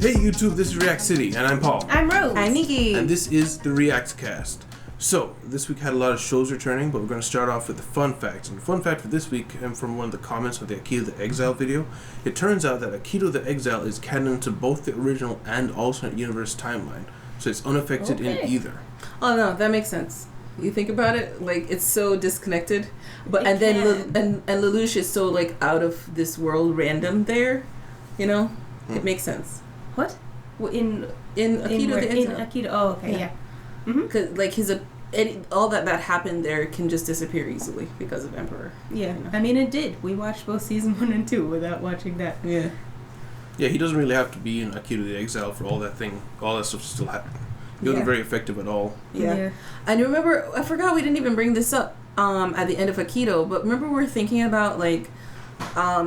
Hey YouTube, this is React City, and I'm Paul. I'm Rose. I'm Nikki. And this is the React Cast. So, this week had a lot of shows returning, but we're going to start off with the fun facts. And the fun fact for this week came from one of the comments of the Akito the Exile video. It turns out that Akito the Exile is canon to both the original and alternate universe timeline, so it's unaffected in either. Oh no, that makes sense. You think about it, like it's so disconnected, but and Lelouch is so like out of this world, random there, you know. It makes sense. What? In Akito the Exile. In Akito, oh okay, yeah. Because like all that happened there can just disappear easily because of Emperor. Yeah, you know? I mean it did. We watched both season 1 and 2 without watching that. Yeah. Yeah, he doesn't really have to be in Akito the Exile for all that stuff to still happen. He wasn't very effective at all. Yeah. And remember, I forgot we didn't even bring this up at the end of Akito, but remember we were thinking about like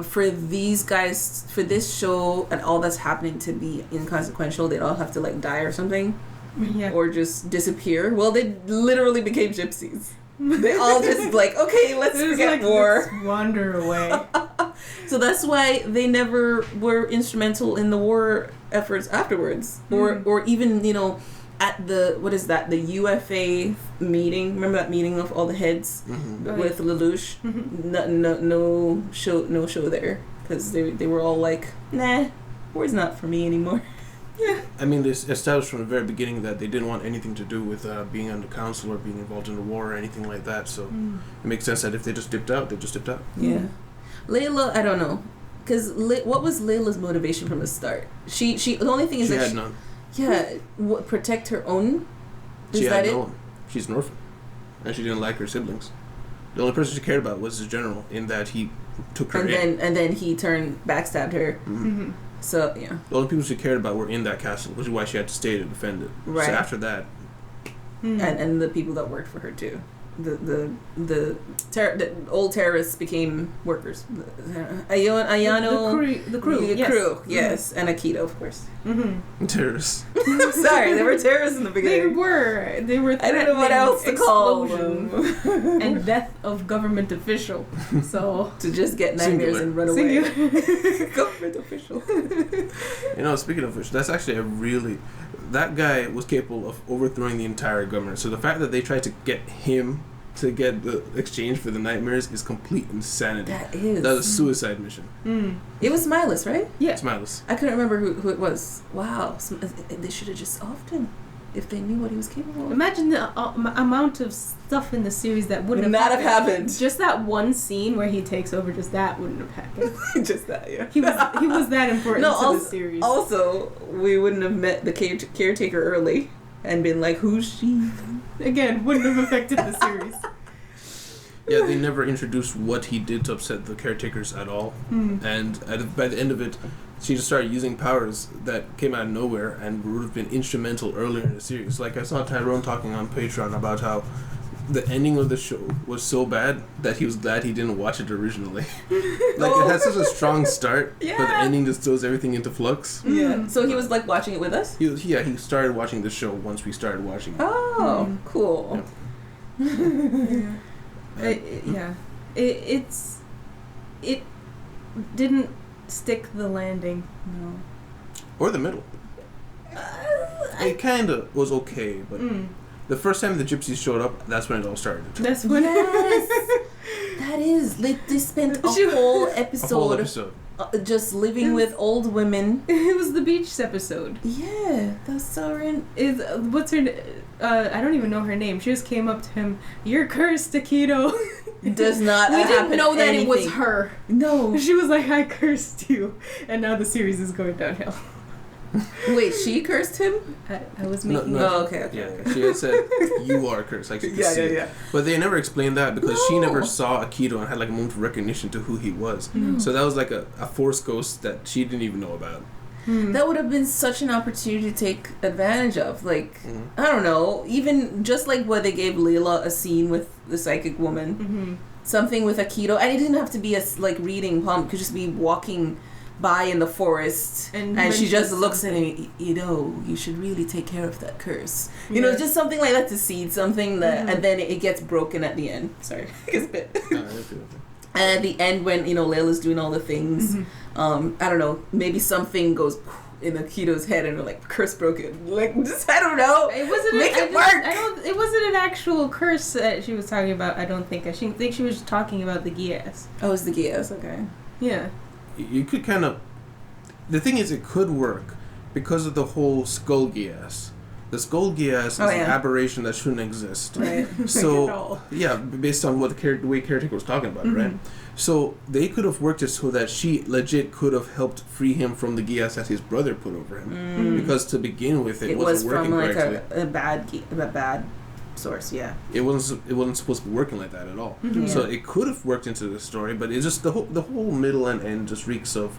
for these guys, for this show and all that's happening to be inconsequential, they'd all have to like die or something. Yeah. Or just disappear. Well, they literally became gypsies. They all just like, okay, let's forget war. Let's wander away. So that's why they never were instrumental in the war efforts afterwards. Or even, you know, at the, the UFA meeting. Remember that meeting of all the heads with Lelouch? No show there. Because they were all like, nah, war's not for me anymore. Yeah. I mean, they established from the very beginning that they didn't want anything to do with being on the council or being involved in the war or anything like that. So it makes sense that if they just dipped out, they just dipped out. Yeah. Layla, I don't know. Because what was Layla's motivation from the start? She the only thing is she that had none. Yeah, protect her own? Is she that had it? no one. She's an orphan. And she didn't like her siblings. The only person she cared about was the general, in that he took her in. And then he backstabbed her. Mm-hmm. So, yeah. The only people she cared about were in that castle, which is why she had to stay to defend it. Right. So after that... And the people that worked for her, too. The old terrorists became workers. Ayano... The crew, yes. Crew, yes. And Akito, of course. Terrorists. Sorry, they were terrorists in the beginning. They were I don't know what else to call them. And death of government official. So to just get nightmares and run away. Government official. You know, speaking of which, that's actually that guy was capable of overthrowing the entire government. So the fact that they tried to get him to get the exchange for the nightmares is complete insanity. That was a suicide mission. It was Smileless, right? Yeah. Smileless. I couldn't remember who it was. Wow. They should have just offed him if they knew what he was capable of. Imagine the amount of stuff in the series that would not have happened. Just that one scene where he takes over, just that wouldn't have happened. Just that, yeah. He was that important to the series. Also, we wouldn't have met the caretaker early and been like, who's she? Again, wouldn't have affected the series. Yeah, they never introduced what he did to upset the caretakers at all. And by the end of it, she just started using powers that came out of nowhere and would have been instrumental earlier in the series. Like, I saw Tyrone talking on Patreon about how the ending of the show was so bad that he was glad he didn't watch it originally. It had such a strong start, but the ending just throws everything into flux. Yeah. So he was like watching it with us? He started watching the show once we started watching it. Oh, cool. Yeah. It didn't stick the landing. No. Or the middle. It kind of was okay, but the first time the gypsies showed up, that's when it all started. That's when that is. They spent a whole episode. Just living with old women. It was the beach episode. Yeah, that's so what's her I don't even know her name. She just came up to him. You're cursed, Akito. Does not. We didn't know that it was her. No. She was like, I cursed you, and now the series is going downhill. Wait, she cursed him? I was making. No. Oh, okay. Yeah, she had said you are cursed. Like she could see it. But they never explained that because she never saw Akito and had like a moment of recognition to who he was. So that was like a force ghost that she didn't even know about. That would have been such an opportunity to take advantage of. Like, I don't know, even just like where they gave Layla a scene with the psychic woman, something with Akito, and it didn't have to be a reading palm. It could just be walking by in the forest and she just looks at him, you know, you should really take care of that curse. You know, just something like that to seed something that, and then it gets broken at the end. Sorry, it gets bit. And at the end when, you know, Layla's doing all the things, I don't know, maybe something goes in Akito's head and like curse broken. Like just I don't know. It wasn't. Make it work. It wasn't an actual curse that she was talking about. I don't think. I think she was talking about the Geass. Oh, it's the Geass. Okay. Yeah. You could kind of. The thing is, it could work because of the whole skull Geass. The skull Geass is an aberration that shouldn't exist. Right. So yeah, based on what the way caretaker was talking about, right? So they could have worked it so that she legit could have helped free him from the Geass that his brother put over him. Because to begin with, it wasn't working correctly. It was from like a bad source. Yeah. It wasn't supposed to be working like that at all. So it could have worked into the story, but it's just the whole middle and end just reeks of.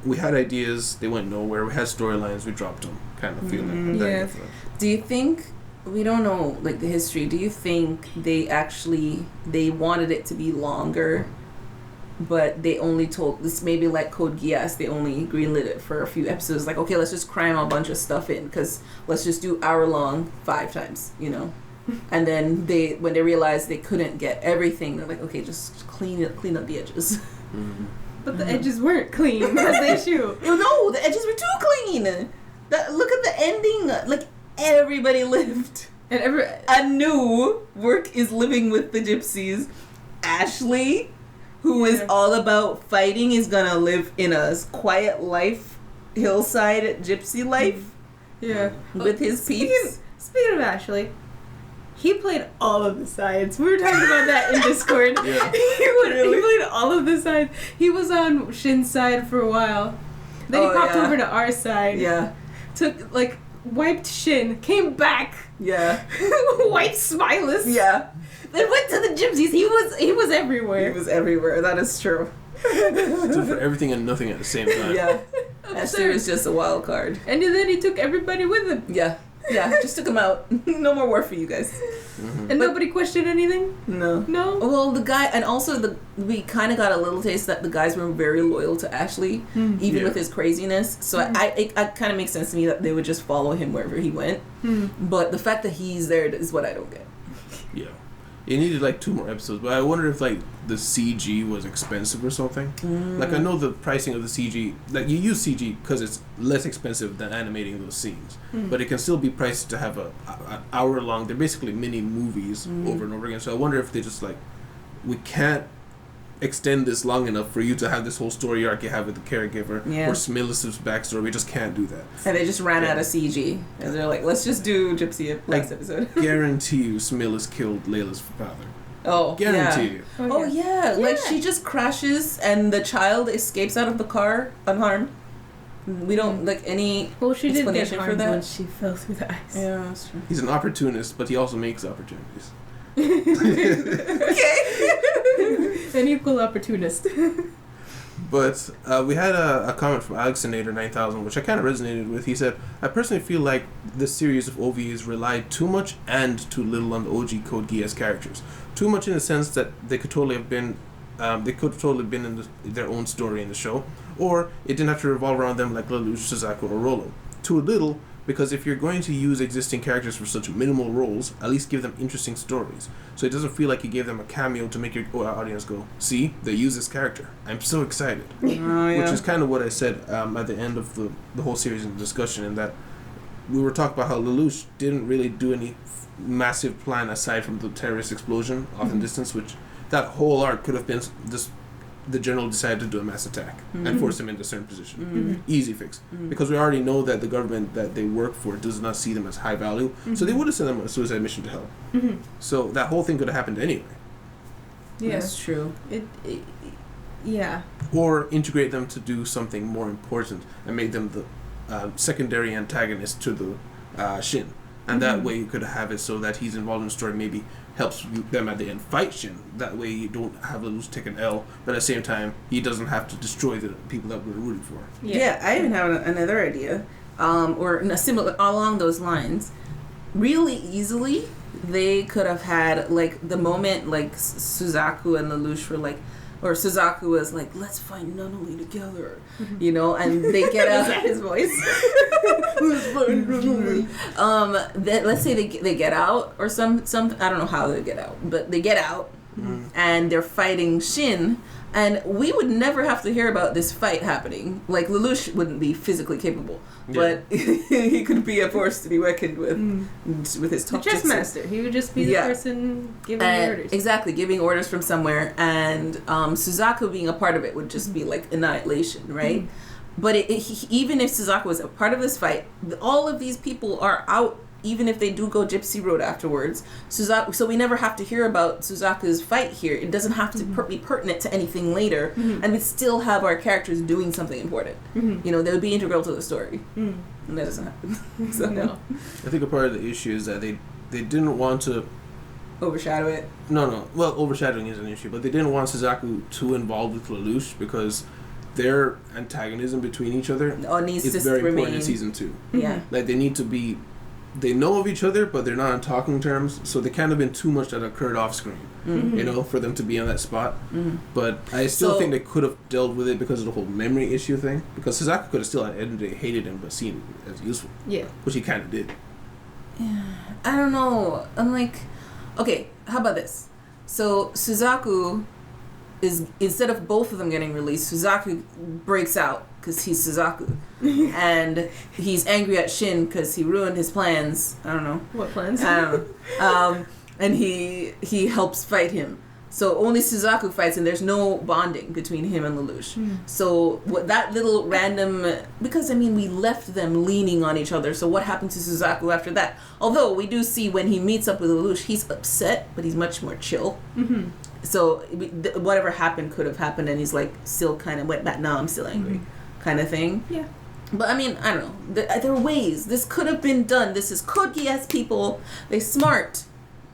We had ideas, they went nowhere. We had storylines, we dropped them, kind of feeling. Yeah. Do you think, we don't know like the history, do you think they wanted it to be longer, but they only told, this maybe like Code Geass, they only greenlit it for a few episodes, like, okay, let's just cram a bunch of stuff in, because let's just do hour long 5 times, you know? And then when they realized they couldn't get everything, they're like, okay, just clean up the edges. But the edges weren't clean. That's the issue. No, the edges were too clean. Look at the ending. Like, everybody lived. And Anu is living with the gypsies. Ashley, who is all about fighting, is gonna live in a quiet life, hillside gypsy life. Yeah. With his peeps. Speaking of Ashley, he played all of the sides. We were talking about that in Discord. Yeah. He played all of the sides. He was on Shin's side for a while. Then he popped over to our side. Yeah. Wiped Shin, came back. Yeah. Wiped Smilus. Yeah. Then went to the gypsies. He was everywhere. He was everywhere. That is true. Stood for everything and nothing at the same time. Yeah. Ashley was just a wild card. And then he took everybody with him. Yeah. Yeah, just took him out. No more war for you guys. And nobody questioned anything? No. Well, the guy, and also we kind of got a little taste that the guys were very loyal to Ashley, even with his craziness. So it kind of makes sense to me that they would just follow him wherever he went. But the fact that he's there is what I don't get. Yeah. It needed like 2 more episodes, but I wonder if like the CG was expensive or something. Like I know the pricing of the CG, like you use CG because it's less expensive than animating those scenes, but it can still be priced to have an hour long. They're basically mini movies over and over again. So I wonder if they just like, we can't extend this long enough for you to have this whole story arc you have with the caregiver or Smillis' backstory. We just can't do that. And they just ran out of CG, and they're like, let's just do Gypsy last episode. Guarantee you Smillis killed Layla's father. Oh, guarantee you. Oh yeah, like she just crashes and the child escapes out of the car unharmed. We don't like any she did get harmed for that when she fell through the ice. Yeah, that's true. He's an opportunist, but he also makes opportunities. Okay. An equal opportunist. But we had a comment from Alexinator9000, which I kind of resonated with. He said, I personally feel like this series of OVAs relied too much and too little on the OG Code Geass characters. Too much in the sense that they could totally have been in their own story in the show, or it didn't have to revolve around them like Lelouch, Suzaku, or Rolo. Too little, because if you're going to use existing characters for such minimal roles, at least give them interesting stories. So it doesn't feel like you gave them a cameo to make your audience go, see, they use this character. I'm so excited. Which is kind of what I said at the end of the whole series in the discussion, in that we were talking about how Lelouch didn't really do any massive plan aside from the terrorist explosion off in distance, which that whole arc could have been just the general decided to do a mass attack and force him into a certain position. Easy fix. Because we already know that the government that they work for does not see them as high value, so they would have sent them on a suicide mission to help. So that whole thing could have happened anyway. Yeah, that's true. Yeah. Or integrate them to do something more important and make them the secondary antagonist to the Shin. And that way you could have it so that he's involved in the story, maybe helps them at the end fight Shin. That way you don't have Lelouch take an L, but at the same time, he doesn't have to destroy the people that we're rooting for. Yeah, I even have another idea, or similar along those lines. Really easily, they could have had like the moment like Suzaku and Lelouch were like, or Suzaku was like, let's find Nunnally together, you know, and they get out his voice. Let's say they get out, or some I don't know how they get out, but they get out, and they're fighting Shin, And we would never have to hear about this fight happening. Like, Lelouch wouldn't be physically capable, but he could be a force to be reckoned with his top chess master. He would just be the person giving the orders. Exactly, giving orders from somewhere. And Suzaku being a part of it would just be like annihilation, right? But even if Suzaku was a part of this fight, all of these people are out. Even if they do go Gypsy Road afterwards, so we never have to hear about Suzaku's fight here. It doesn't have to be pertinent to anything later, and we still have our characters doing something important. You know, they would be integral to the story, and that doesn't happen. So no. I think a part of the issue is that they didn't want to overshadow it. No. Well, overshadowing is an issue, but they didn't want Suzaku too involved with Lelouch because their antagonism between each other is very important in season 2. Yeah, like they need to be. They know of each other, but they're not on talking terms, so there can't have been too much that occurred off screen, you know, for them to be on that spot. But I still think they could have dealt with it because of the whole memory issue thing. Because Suzaku could have still, at the end of the day, hated him, but seen it as useful. Yeah. Which he kind of did. Yeah. I don't know. I'm like, okay, how about this? So Suzaku is, instead of both of them getting released, Suzaku breaks out because he's Suzaku. And he's angry at Shin because he ruined his plans. I don't know. What plans? I don't know. And he helps fight him. So only Suzaku fights, and there's no bonding between him and Lelouch. So what that little random... Because, I mean, we left them leaning on each other. So what happened to Suzaku after that? Although we do see when he meets up with Lelouch, he's upset, but he's much more chill. So whatever happened could have happened, and he's like still kind of went back. No, I'm still angry, kind of thing. Yeah. But I mean, I don't know. There are ways this could have been done. This is Code Geass people. They smart.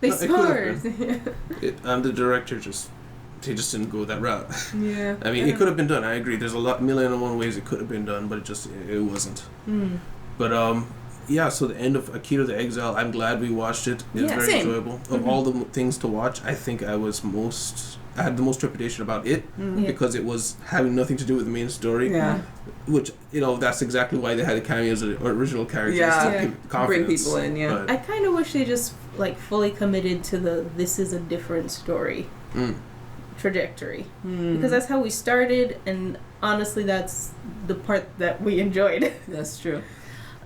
Smart. The director just didn't go that route. Yeah. I mean, it could have been done. I agree. There's million and one ways it could have been done, but it wasn't. But yeah, so the end of Akito the Exile, I'm glad we watched it. It was very enjoyable. Of all the things to watch, I think I had the most trepidation about it because it was having nothing to do with the main story. Yeah. Which, you know, that's exactly why they had the cameos of the original characters to bring people in, But I kind of wish they just, like, fully committed to this is a different story trajectory. Because that's how we started, and honestly, that's the part that we enjoyed. That's true.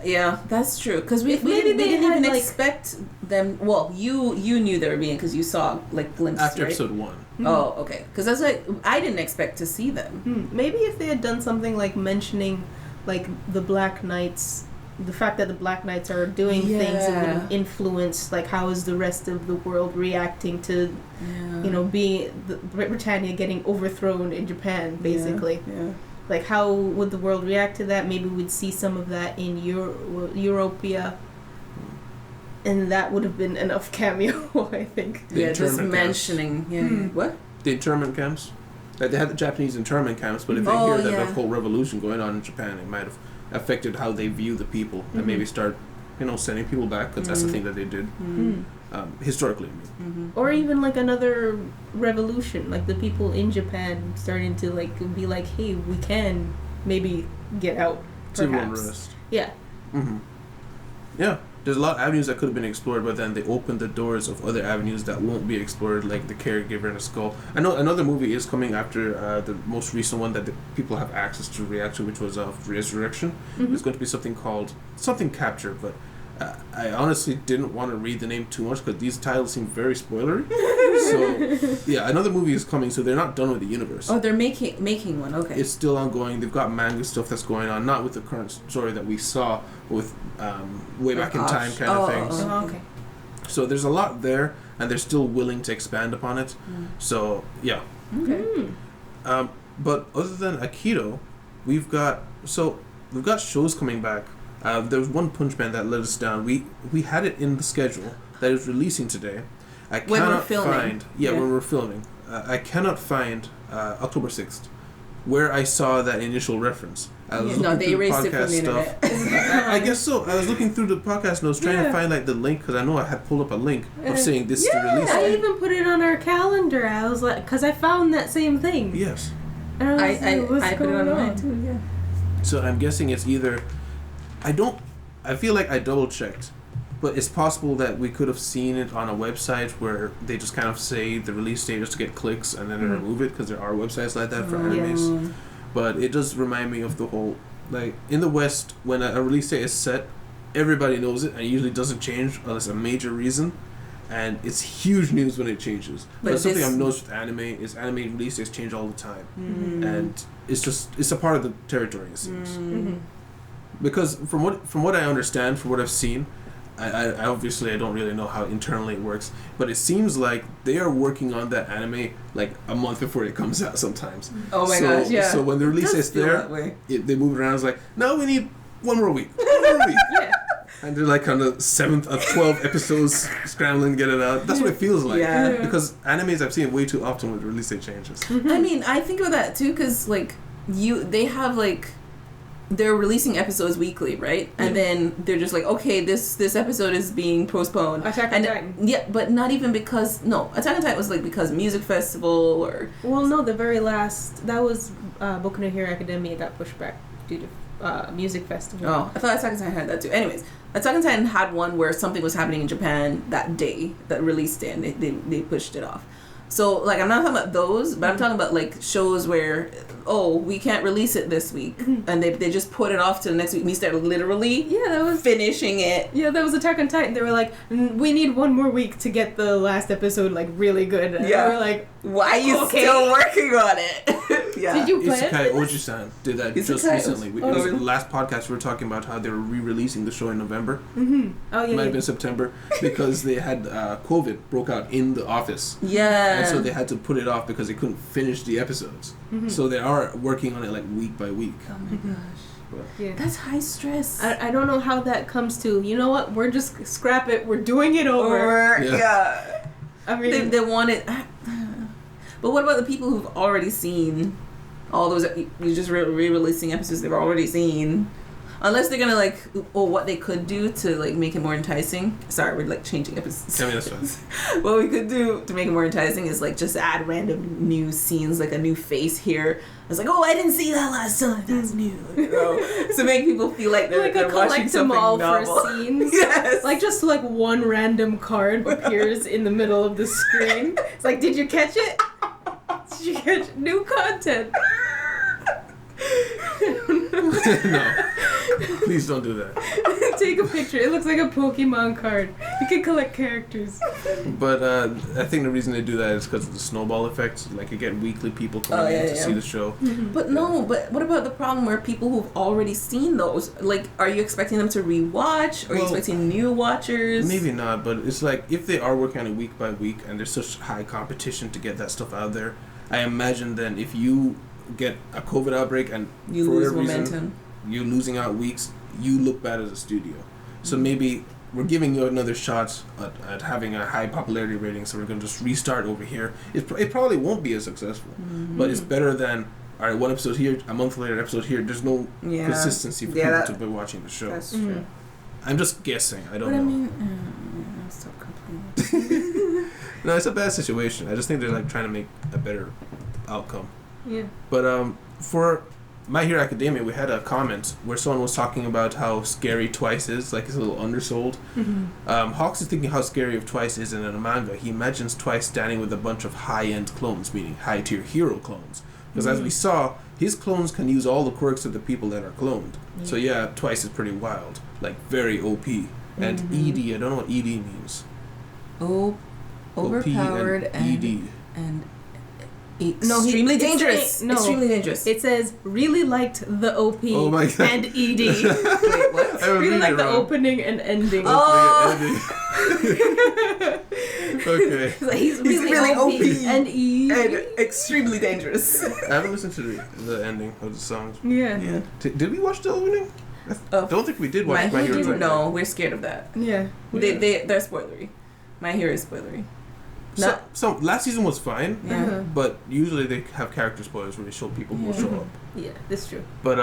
Yeah, that's true. Because we didn't even expect them. Well, you knew they were being because you saw like glimpses after episode 1. Oh, okay. Because that's like I didn't expect to see them. Maybe if they had done something like mentioning, like the Black Knights, the fact that the Black Knights are doing things that would have influenced, like how is the rest of the world reacting to, you know, Britannia getting overthrown in Japan, basically. Yeah. Like, how would the world react to that? Maybe we'd see some of that in Europia. And that would have been enough cameo, I think. Just mentioning. Yeah. What? The internment camps. Like, they had the Japanese internment camps, but if they hear that the whole revolution going on in Japan, it might have affected how they view the people. And maybe start, you know, sending people back, because that's the thing that they did. Historically, I mean. Or even like another revolution, like the people in Japan starting to like be like, hey, we can maybe get out, civil unrest. Yeah. Yeah, there's a lot of avenues that could have been explored, but then they opened the doors of other avenues that won't be explored, like the caregiver and the skull. I know another movie is coming after the most recent one that the people have access to react to, which was Resurrection. It's going to be something called Capture, but I honestly didn't want to read the name too much because these titles seem very spoilery. So, yeah, another movie is coming, so they're not done with the universe. Oh, they're making one, okay. It's still ongoing. They've got manga stuff that's going on, not with the current story that we saw, with way back in time kind of things. Okay. So there's a lot there, and they're still willing to expand upon it. So, yeah. Okay. But other than Akito, we've got shows coming back. There was one Punch Man that let us down. We had it in the schedule that is releasing today. When we're filming. When we're filming. I cannot find October 6th, where I saw that initial reference. They erased it from the internet. I guess so. I was looking through the podcast notes trying to find like the link, because I know I had pulled up a link of saying this is the release. I even put it on our calendar. I was like, because I found that same thing. Yes. And I put it on mine too. Yeah. So I'm guessing it's either. I feel like I double checked, But it's possible that we could have seen it on a website where they just kind of say the release date just to get clicks and then they remove it, because there are websites like that for animes. But it does remind me of the whole, like, in the West, when a release date is set, everybody knows it, and it usually doesn't change unless a major reason. And it's huge news when it changes. But something I've noticed with anime is anime release dates change all the time. And it's a part of the territory, it seems. Because from what I understand, from what I've seen, I obviously I don't really know how internally it works, but it seems like they are working on that anime like a month before it comes out sometimes. Oh my gosh, yeah. So when the release is there, they move it around. It's like, no, we need one more week. Yeah. And they're like on the 7th of 12 episodes scrambling to get it out. That's what it feels like. Yeah. Because animes I've seen way too often with release date changes. I mean, I think of that too, because like they have like. They're releasing episodes weekly, right? And then they're just like, okay, this episode is being postponed. Attack on Titan. Yeah, but not even because... No, Attack on Titan was like because music festival or... Well, no, the very last... That was Boku no Hero Academia got pushed back due to music festival. Oh, I thought Attack on Titan had that too. Anyways, Attack on Titan had one where something was happening in Japan that day, that release day, and they pushed it off. So, like, I'm not talking about those, but I'm talking about, like, shows where, oh, we can't release it this week. And they just put it off to the next week. And we start literally finishing it. Yeah, that was Attack on Titan. They were like, we need one more week to get the last episode, like, really good. And they were like, why are you still working on it? Did you play Isekai Oji-san did that just recently. It was the last podcast we were talking about how they were re-releasing the show in November. Oh, yeah. It might have been September, because they had COVID broke out in the office. Yeah. And so they had to put it off because they couldn't finish the episodes. So they are working on it like week by week. Oh my gosh. That's high stress. I don't know how that comes to. You know what? We're just scrap it. We're doing it over. Yeah. I mean, they want it. But what about the people who've already seen all those? You just re-releasing episodes they've already seen. Unless they're gonna like, or what they could do to like make it more enticing. Sorry, we're like changing episodes. I mean, that's fine. What we could do to make it more enticing is like just add random new scenes, like a new face here. It's like, oh, I didn't see that last time. That's new. You know? To make people feel like they're watching something novel. For scenes. Yes. Like just like one random card appears in the middle of the screen. It's like, did you catch it? Did you catch new content? No. Please don't do that. Take a picture. It looks like a Pokemon card. You can collect characters. But I think the reason they do that is because of the snowball effect. Like, you get weekly people coming in to see the show. But but what about the problem where people who've already seen those, like, are you expecting them to rewatch? Or are you expecting new watchers? Maybe not, but it's like, if they are working on it week by week and there's such high competition to get that stuff out there, I imagine then if you get a COVID outbreak and you for lose whatever momentum. reason you're losing out weeks, you look bad as a studio. So maybe we're giving you another shot at having a high popularity rating, so we're going to just restart over here. It probably won't be as successful, but it's better than, all right, one episode here, a month later, episode here. There's no consistency for people to be watching the show. That's true. I'm just guessing. I don't know. I mean, stop complaining. No, it's a bad situation. I just think they're like trying to make a better outcome. Yeah. But for My Hero Academia, we had a comment where someone was talking about how scary Twice is, like it's a little undersold. Hawks is thinking how scary of Twice is in a manga. He imagines Twice standing with a bunch of high-end clones, meaning high-tier hero clones. Because as we saw, his clones can use all the quirks of the people that are cloned. So yeah, Twice is pretty wild, like very OP. And ED, I don't know what ED means. Overpowered OP and ED. And extremely dangerous. Extremely dangerous. It says really liked the OP and ED. Wait, what? Really liked the opening and ending. Okay. He's really OP and ED. And extremely dangerous. I haven't listened to the ending of the songs. Yeah. Did we watch the opening? I don't think we did watch My Hero. No, we're scared of that. Yeah. They're spoilery. My Hero is spoilery. So last season was fine, but usually they have character spoilers where they show people who will show up. Yeah, that's true. But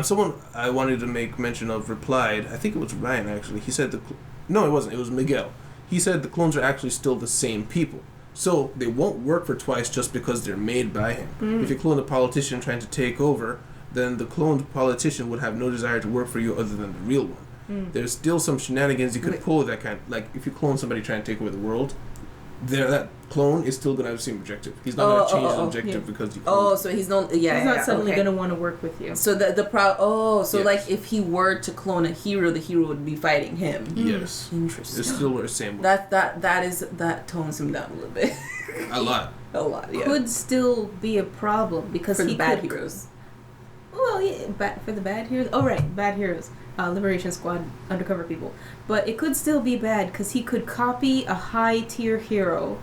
someone I wanted to make mention of replied, I think it was Ryan actually. He said no, it wasn't. It was Miguel. He said the clones are actually still the same people, so they won't work for Twice just because they're made by him. If you clone a politician trying to take over, then the cloned politician would have no desire to work for you other than the real one. there's still some shenanigans you could pull with that kind. Like if you clone somebody trying to take over the world, that clone is still gonna have the same objective. He's not gonna change his objective because you. So he's not. He's not suddenly gonna want to work with you. So like if he were to clone a hero, the hero would be fighting him. Yes. Interesting. It's still the same. That tones him down a little bit. A lot. Yeah. Could still be a problem because for he the bad heroes. Well, yeah, for the bad heroes. Oh, right, bad heroes. Liberation Squad undercover people. But it could still be bad because he could copy a high tier hero,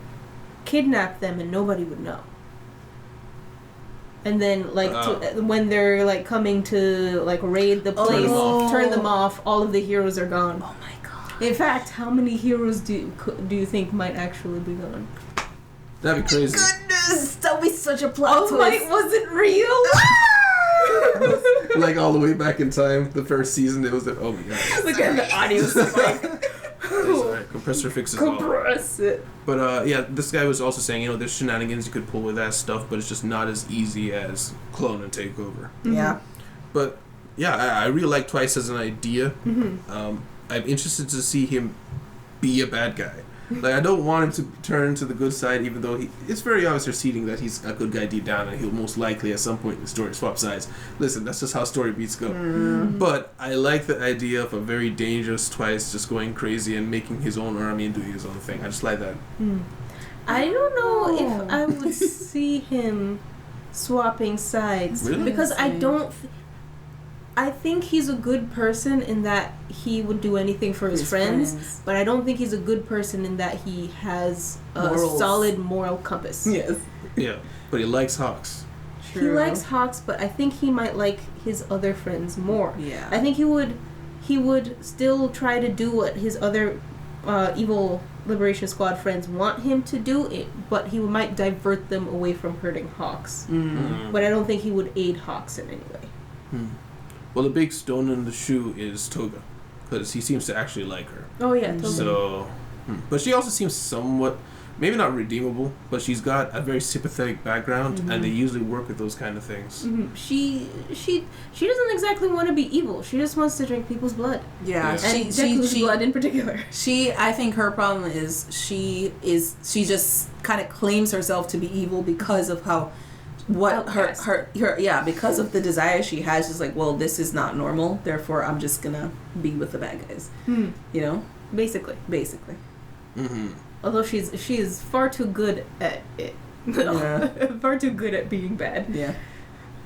kidnap them, and nobody would know. And then, like, when they're like coming to like raid the place, turn them off. All of the heroes are gone. Oh my god! In fact, how many heroes do you think might actually be gone? That'd be crazy. Goodness, that'd be such a plot twist. Was it real? Like all the way back in time, the first season, it was like, oh my god. Look at the audio. Alright, compressor fixes all. Compress it. But this guy was also saying, there's shenanigans you could pull with that stuff, but it's just not as easy as clone and take over. Yeah. But yeah, I really like Twice as an idea. I'm interested to see him be a bad guy. Like, I don't want him to turn to the good side, even though it's very obvious they're seeding that he's a good guy deep down, and he'll most likely at some point in the story swap sides. Listen, that's just how story beats go. But I like the idea of a very dangerous Twice just going crazy and making his own army and doing his own thing. I just like that. I don't know if I would see him swapping sides. Really? Because I think he's a good person in that he would do anything for his friends, but I don't think he's a good person in that he has a solid moral compass. Yes. Yeah, but he likes Hawks. True. He likes Hawks, but I think he might like his other friends more. Yeah. I think he would still try to do what his other evil Liberation Squad friends want him to do, but he might divert them away from hurting Hawks. But I don't think he would aid Hawks in any way. Well, the big stone in the shoe is Toga, because he seems to actually like her. Oh yeah, Toga. So, but she also seems somewhat, maybe not redeemable, but she's got a very sympathetic background, and they usually work with those kind of things. She doesn't exactly want to be evil. She just wants to drink people's blood. Yeah, and Deku's blood in particular. I think her problem is she just kind of claims herself to be evil because of how. Because of the desire she has, she's like, well, this is not normal, therefore I'm just gonna be with the bad guys. Basically. Although she is far too good at it. Far too good at being bad. Yeah.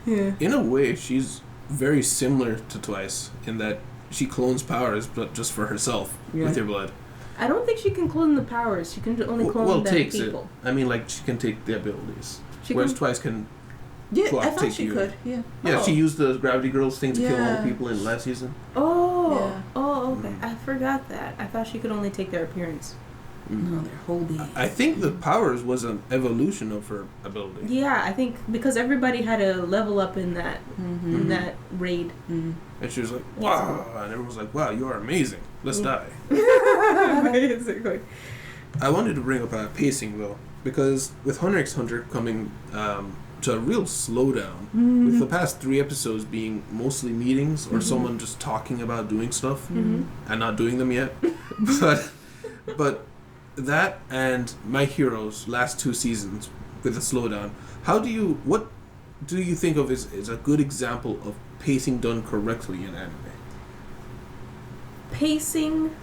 In a way, she's very similar to Twice in that she clones powers, but just for herself with her blood. I don't think she can clone the powers. She can only clone the people. I mean, like, she can take the abilities. Whereas Twice can I thought she could. Yeah, she used the Gravity Girls thing to kill all the people in last season. Okay. I forgot that. I thought she could only take their appearance. No, their whole being. I think the powers was an evolution of her ability. Yeah, I think because everybody had a level up in that raid. And she was like, wow, and everyone was like, wow, you are amazing. Let's die. Basically. I wanted to bring up pacing though, because with Hunter x Hunter coming to a real slowdown, with the past 3 episodes being mostly meetings or someone just talking about doing stuff and not doing them yet, but that and My Hero's last 2 seasons with a slowdown, what do you think of as a good example of pacing done correctly in anime? Pacing,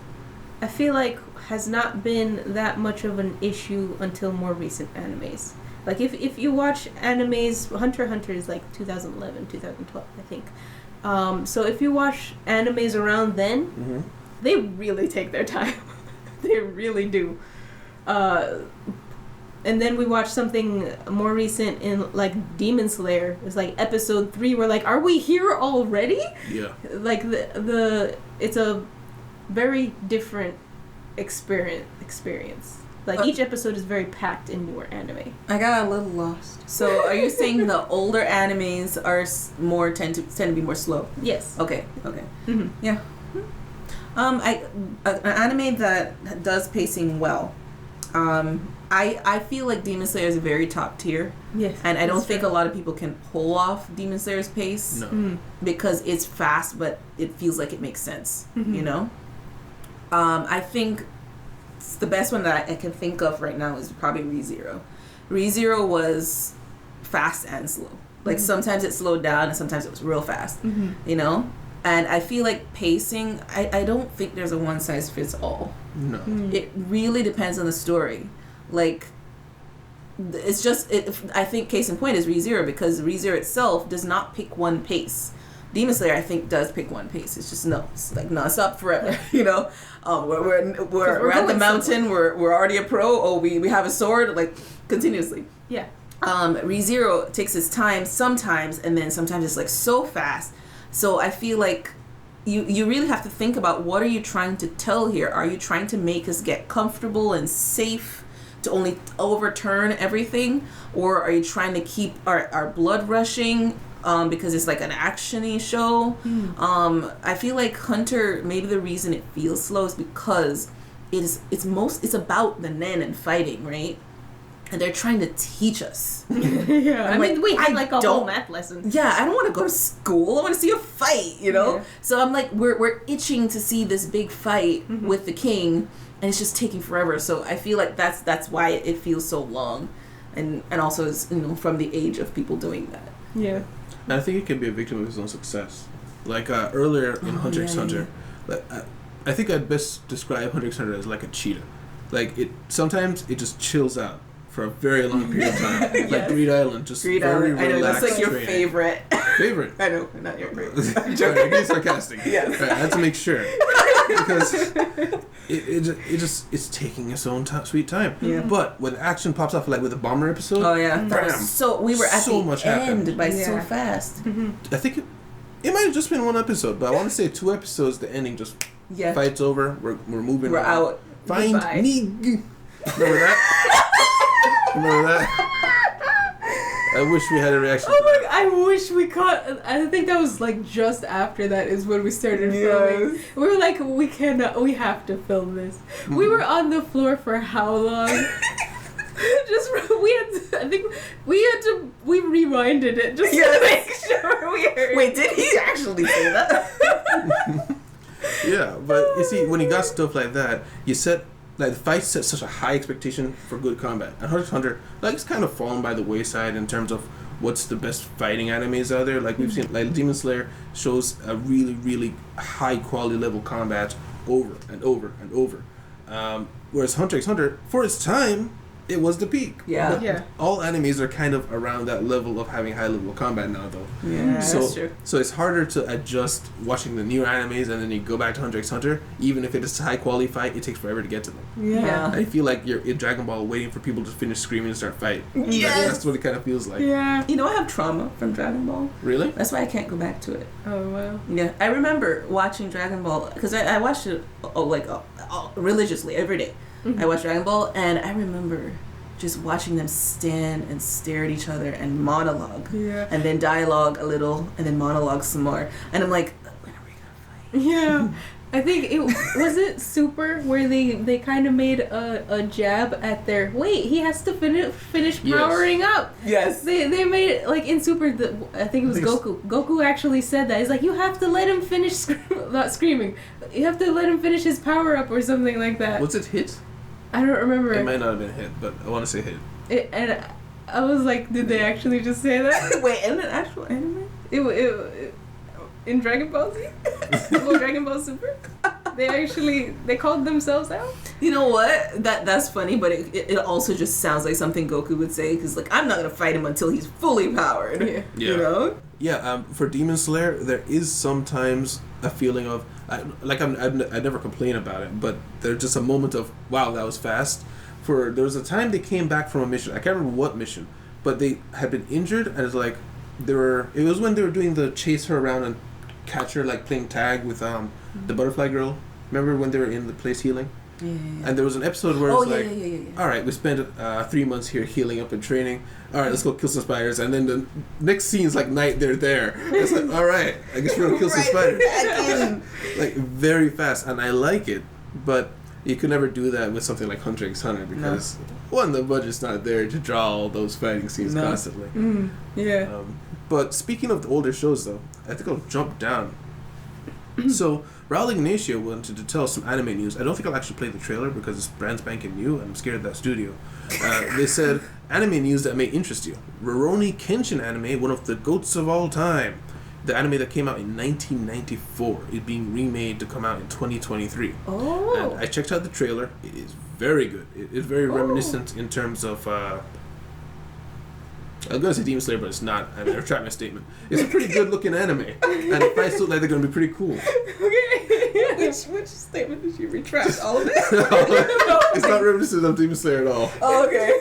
I feel like, has not been that much of an issue until more recent animes. Like, if you watch animes, Hunter x Hunter is like 2011, 2012, I think. So if you watch animes around then, they really take their time. They really do. And then we watch something more recent in, like, Demon Slayer. It's like episode 3. We're like, are we here already? Yeah. Like, it's a very different experience. Like, each episode is very packed in newer anime. I got a little lost. So, are you saying the older animes are tend to be more slow? Yes. Okay. Yeah. An anime that does pacing well I feel like Demon Slayer is very top tier. Yes. And I don't think a lot of people can pull off Demon Slayer's pace. No. Because it's fast, but it feels like it makes sense. You know? I think the best one that I can think of right now is probably ReZero. ReZero was fast and slow. Like sometimes it slowed down and sometimes it was real fast. You know? And I feel like pacing, I don't think there's a one size fits all. No. It really depends on the story. Like, it's just, I think case in point is ReZero, because ReZero itself does not pick one pace. Demon Slayer, I think, does pick one pace. It's just it's like nonstop forever, you know? We're at the mountain, we're already a pro, oh, we have a sword, like, continuously. Yeah. ReZero takes its time sometimes, and then sometimes it's like so fast. So I feel like you really have to think about, what are you trying to tell here? Are you trying to make us get comfortable and safe to only overturn everything? Or are you trying to keep our blood rushing because it's like an action-y show? I feel like Hunter, maybe the reason it feels slow is because it's about the Nen and fighting, right? And they're trying to teach us. Yeah. I mean, we had like a whole math lesson. Yeah, I don't want to go to school. I want to see a fight, you know? Yeah. So I'm like, we're itching to see this big fight with the king, and it's just taking forever. So I feel like that's why it feels so long. And also is, you know, from the age of people doing that. Yeah. And I think he can be a victim of his own success. Like earlier in Hunter x Hunter, I think I'd best describe Hunter x Hunter as like a cheetah. Like sometimes it just chills out for a very long period of time. Yes. Like Greed Island, just Greed very Island. I know, relaxed that's like your training. favorite. Favorite? I know, not your favorite. I'm being sarcastic. Yes. Right, I had to make sure. Because it's taking its own sweet time. Yeah. But when action pops off, like with the bomber episode, Oh yeah. bam, So we were at so the much end happened. by so fast. I think it might have just been one episode, but I want to say 2 episodes, the ending just Yeah. fight's over, we're moving We're on. out. Find Goodbye. me. Remember that? Remember that? I wish we had a reaction. Oh my! I wish we caught. I think that was like just after that is when we started filming. We were like, we cannot. We have to film this. We were on the floor for how long? We rewinded it just to make sure we heard. Wait, did he actually say that? Yeah, but you see, when you got stuff like that, you set like the fight set such a high expectation for good combat. And Hunter x Hunter, like, it's kind of fallen by the wayside in terms of what's the best fighting animes out there. Like we've seen, like Demon Slayer shows a really, really high quality level combat over and over and over. Whereas Hunter x Hunter, for its time, it was the peak. Yeah. But Yeah. all animes are kind of around that level of having high level combat now, though. Yeah, So, that's true. so it's harder to adjust watching the new animes and then you go back to Hunter x Hunter. Even if it is a high quality fight, it takes forever to get to them. Yeah. I feel like you're in Dragon Ball waiting for people to finish screaming and start fight. Yes. That's what it kind of feels like. Yeah. You know, I have trauma from Dragon Ball. Really? That's why I can't go back to it. Oh wow. Yeah, I remember watching Dragon Ball because I watched it religiously every day. I watched Dragon Ball, and I remember just watching them stand and stare at each other and monologue, Yeah. and then dialogue a little, and then monologue some more, and I'm like, when are we gonna fight? Yeah. I think it was it Super where they kind of made a jab at their he has to finish Yes. powering up. Yes. They made it like in Super. I think it was Goku. Goku actually said that. He's like, you have to let him finish not screaming. You have to let him finish his power up or something like that. Was it hit? I don't remember. It might not have been hit, but I want to say hit. And I was like, did they actually just say that? Wait, in an actual anime? It in Dragon Ball Z? Well, Dragon Ball Super? They called themselves out? You know what? That's funny, but it also just sounds like something Goku would say, because like, I'm not gonna fight him until he's fully powered. Yeah. Yeah. You know? Yeah, for Demon Slayer, there is sometimes a feeling of, I never complain about it, but there's just a moment of, wow, that was fast. There was a time they came back from a mission, I can't remember what mission, but they had been injured, and it's like, it was when they were doing the chase her around and catch her, like playing tag with the butterfly girl. Remember when they were in the place healing? Yeah. And there was an episode where it's like, yeah. all right, we spent 3 months here healing up and training. All right, let's go kill some spiders. And then the next scene's like night, they're there. It's like, all right, I guess we're gonna kill some spiders. Like very fast, and I like it. But You could never do that with something like Hunter x Hunter because one, the budget's not there to draw all those fighting scenes constantly. Yeah. But speaking of the older shows, though, I think I'll jump down. So Raul Ignacio wanted to tell some anime news. I don't think I'll actually play the trailer because it's brand spanking new. I'm scared of that studio. They said anime news that may interest you. Rurouni Kenshin anime, one of the goats of all time. The anime that came out in 1994 is being remade to come out in 2023. Oh. And I checked out the trailer. It is very good. It is very reminiscent in terms of... I was going to say Demon Slayer, but it's not. I retract my statement. It's a pretty good looking anime. And the fights look like they're going to be pretty cool. Okay. Which statement did you retract? All of it? It's not reminiscent of Demon Slayer at all. Oh, okay.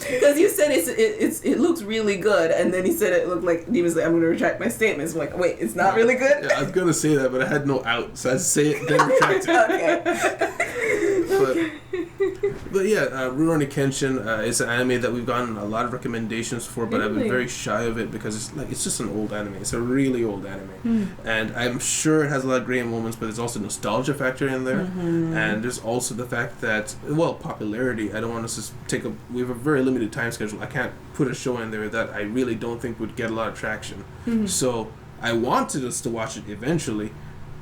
Because you said it looks really good, and then he said it looked like Demon Slayer. I'm going to retract my statements. I'm like, wait, it's not really good? Yeah, I was going to say that, but I had no out. So I had to say it, then retract it. Okay. But yeah, Rurouni Kenshin is an anime that we've gotten a lot of recommendations for, but I've been very shy of it because it's just an old anime. It's a really old anime, and I'm sure it has a lot of great moments, but there's also nostalgia factor in there, and there's also the fact that popularity. I don't want us to we have a very limited time schedule. I can't put a show in there that I really don't think would get a lot of traction. So I wanted us to watch it eventually,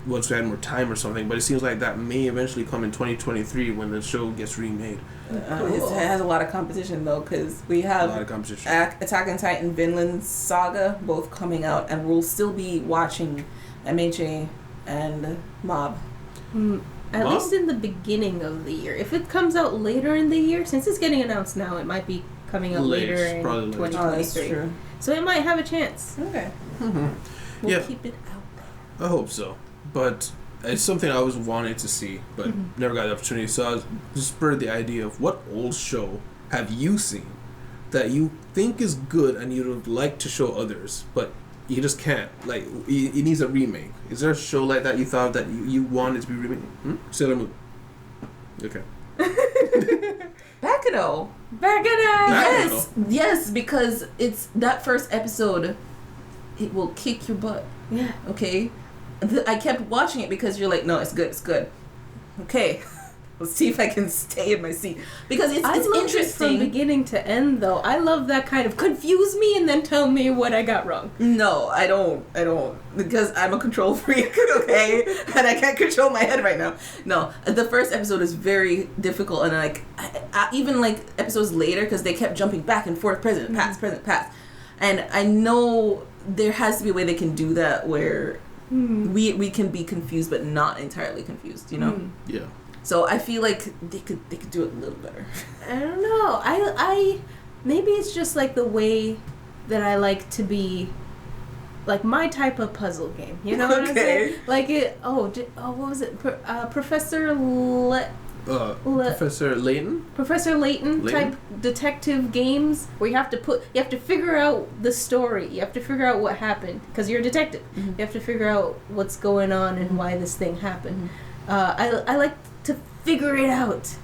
once we had more time or something, but it seems like that may eventually come in 2023 when the show gets remade. It has a lot of competition though, because we have a lot of competition. Attack on Titan, Vinland Saga, both coming out, and we'll still be watching MHA and Mob. At least in the beginning of the year. If it comes out later in the year, since it's getting announced now, it might be coming out later in 2023. Oh, that's true. So it might have a chance. Okay. We'll keep it out there. I hope so. But it's something I always wanted to see, but never got the opportunity. So I was just spurred the idea of what old show have you seen that you think is good and you would like to show others, but you just can't. Like, it needs a remake. Is there a show like that you thought that you wanted to be remade? Sailor Moon. Okay. Baccano. Yes, because it's that first episode. It will kick your butt. Yeah. Okay. I kept watching it because you're like, no, it's good. Okay, let's see if I can stay in my seat because it's interesting it from beginning to end. Though I love that kind of confuse me and then tell me what I got wrong. No, I don't because I'm a control freak. Okay, and I can't control my head right now. No, the first episode is very difficult, and like even like episodes later because they kept jumping back and forth, present, past, and I know there has to be a way they can do that where. We can be confused but not entirely confused, you know? Yeah. So I feel like they could do it a little better. I don't know. I maybe it's just like the way that I like to be, like my type of puzzle game. You know what I'm saying? Like it. What was it? Professor Professor Layton? Professor Layton type detective games where you have to figure out the story. You have to figure out what happened because you're a detective. You have to figure out what's going on and why this thing happened. I like to figure it out.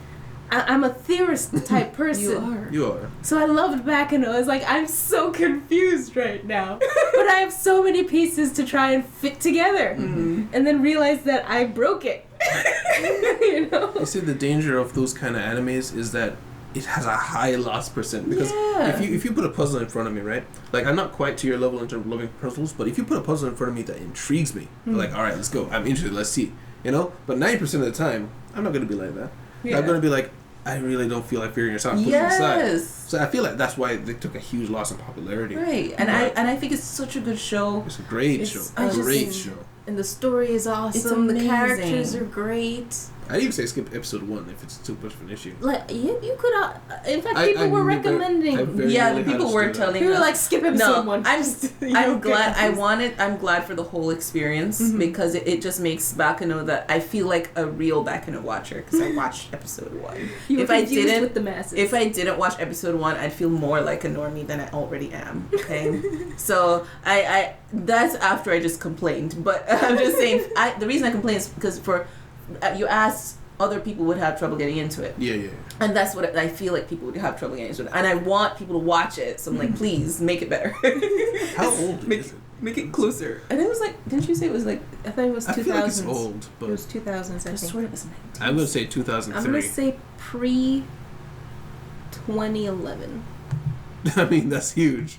I'm a theorist type person. You are. So I loved Baccano. I was like, I'm so confused right now. But I have so many pieces to try and fit together. And then realize that I broke it. You know? You see, the danger of those kind of animes is that it has a high loss percent. Because if you put a puzzle in front of me, right? Like, I'm not quite to your level in terms of loving puzzles, but if you put a puzzle in front of me that intrigues me, I'm like, all right, let's go. I'm interested. Let's see. You know? But 90% of the time, I'm not going to be like that. I'm going to be like, I really don't feel like figuring this out. Put it aside. So I feel like that's why they took a huge loss in popularity. Right. And I think it's such a good show. It's a great show. Great show. And the story is awesome. It's amazing. The characters are great. I'd even say skip episode 1 if it's too much of an issue. Like you could. In fact, people were recommending. The people were telling us. People were like, skip episode 1. I'm glad. I'm glad for the whole experience because it just makes Baccano that I feel like a real Baccano watcher because I watched episode 1. If I didn't with the masses. If I didn't watch episode 1, I'd feel more like a normie than I already am. Okay, so I that's after I just complained, but I'm just saying the reason I complain is because you asked other people would have trouble getting into it. Yeah. And that's what I feel like people would have trouble getting into it. And I want people to watch it, so I'm like, please make it better. How old is it? Make it closer. And it was like, didn't you say it was like? I thought it was 2000s. I feel like it's old, but it was 2000s. I think. Sort of was 19. I'm gonna say 2003. I'm gonna say pre 2011. I mean, that's huge.